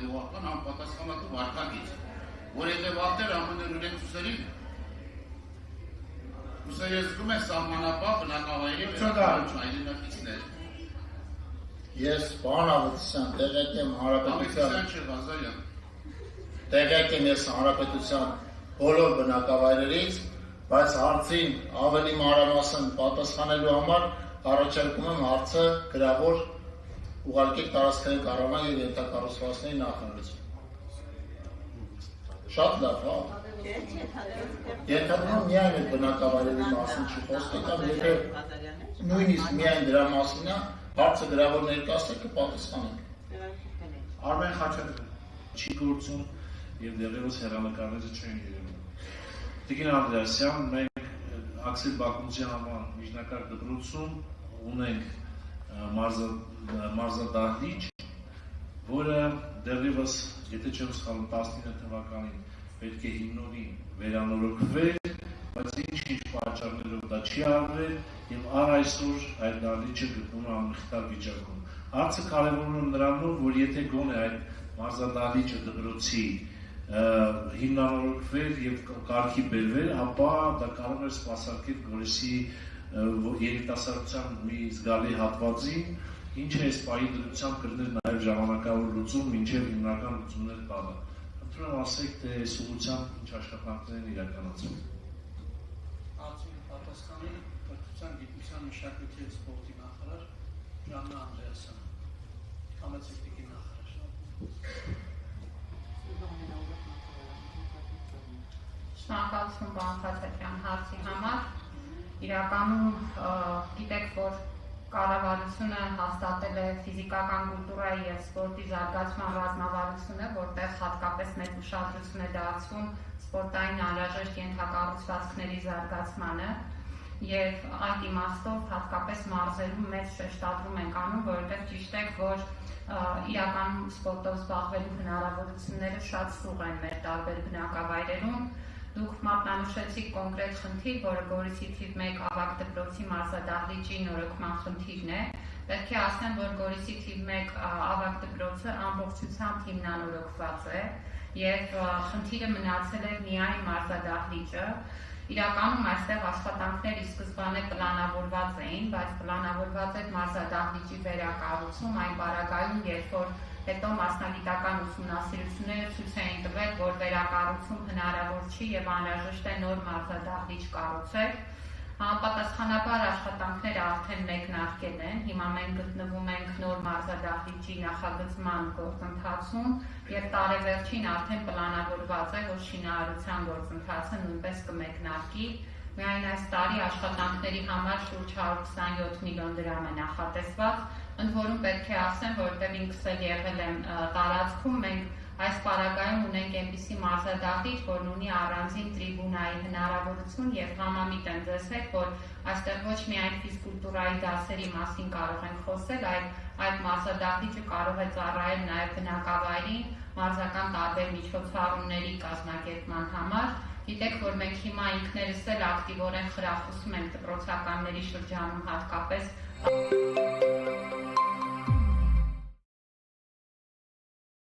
հետևողական անպատասխանատու վարքագիծ, որ հետևողներ ամենն ունեն ուսերին, ուսերեզգում են սահմանապահ բնակավայրի այլենակիցներ։ Ես պարոն Ավետիսյան, տեղեկ եմ հանրապետության բոլոր բնակավայրերից, բայց հարցին ավելի մանրամասն պատասխանելու համար առաջարկում եմ հարցը գրավոր ուղարկել տարածքային կառավարման և ենթակառուցվածքների նախարարություն։ Շատ լավ, հա։ Ենթադրում միայն այդ բնակավայրերի մասին չի խոսքը, կամ եթե նույնիսկ միայն դրա մասին է, հարցը գրավոր ներկայացնել կպատասխանենք։ Արմեն Խաչատրյան, չի գործում և դեռևս հեռանկարները չեն երևում։ Տիկին Անդրեասյան, մենք Աքսել Բակունցյան միջնակարգ դպրոցում ունենք մարզադահլիճ, որը դեռևս, եթե չեմ սխալվում, 19 թվականին պետք է հիմնովին վերանորոգվեր, բայց ինչ-ինչ պատճառներով դա չի արվել և առ այսօր այդ դահլիճը գտնվում է անմխիթար վիճակում։ Հարցը կարևորում եմ նրանով, որ եթե գոնե այդ մարզադահլիճը դպրոցի հիմնանորոգվեր և կարգի բերվեր, ապա դա կարող էր սպասարկել Գորիսի երիտասարդության մի զգալի հատվածին, ինչը այս պահի դրությամբ կրներ նաև ժամանակավոր լուծում, մինչև հիմնական լուծումներ տալը։ Խնդրում եմ ասեք, թե այս ուղղությամբ ինչ աշխատանքներ են իրականացվում։ Հարցին պատասխանի կրթության, գիտության, մշակույթի և սպորտի նախարար Ժաննա Անդրեասյան։ Համեցեք տիկին նախարար։ Շնորհակալություն պարոն Խաչատրյան հարցի համար։ Իրականում գիտեք, որ կառավարությունը հաստատել է ֆիզիկական կուլտուրայի և սպորտի զարգացման ռազմավարությունը, որտեղ հատկապես մեծ ուշադրություն է դարձվում սպորտային անհրաժեշտ ենթակառուցվածքների զարգացմանը և այդ իմաստով հատկապես մարզերում մեծ շեշտադրում ենք անում, որովհետև ճիշտ է, որ իրականում սպորտով զբաղվելու հնարավորությունները շատ սուղ են մեր տարբեր բնակավայրերում։ Դուք մատնանշեցիք կոնկրետ խնդիր, որը Գորիսի թիվ 1 ավագ դպրոցի մարզադահլիճի նորոգման խնդիրն է։ Պետք է ասեմ, որ Գորիսի թիվ 1 ավագ դպրոցը ամբողջությամբ հիմնանորոգված է և խնդիրը մնացել է միայն մարզադահլիճը։ Իրականում այստեղ աշխատանքներ ի սկզբանե պլանավորված էին, բայց պլանավորված էր մարզադահլիճի վերակառուցում այն պարագայում, երբ որ հետո մասնագիտական ուսումնասիրությունները ցույց էին տվել, որ վերակառուցում հնարավոր չի և անհրաժեշտ է նոր մարզադահլիճ կառուցել։ Համապատասխանաբար աշխատանքները արդեն մեկնարկել են, հիմա մենք գտնվում ենք նոր մարզադահլիճի նախագծման գործընթացում և տարեվերջին արդեն պլանավորված է, որ շինարարության գործընթացը նույնպես կմեկնարկի։ Միայն այս տարի աշխատանքների համար շուրջ 127 միլիոն դրամ է նախատեսված, ընդ որում պետք է ասեմ, որովհետև ինքս էլ եղել եմ տարածքում, մենք այս պարագայում ունենք այնպիսի մարզադահլիճ, որն ունի առանձին տրիբունայի հնարավորություն և համամիտ եմ ձեզ հետ, որ այստեղ ոչ միայն ֆիզկուլտուրայի դասերի մասին կարող ենք խոսել, այլ այդ մարզադահլիճը կարող է ծառայել նաև բնակավայրին մարզական տարբեր միջոցառումների կազմակերպման համար։ Գիտեք, որ մենք հիմա ինքներս էլ ակտիվորեն խրախուսում ենք դպրոցականների շրջանում հատկապես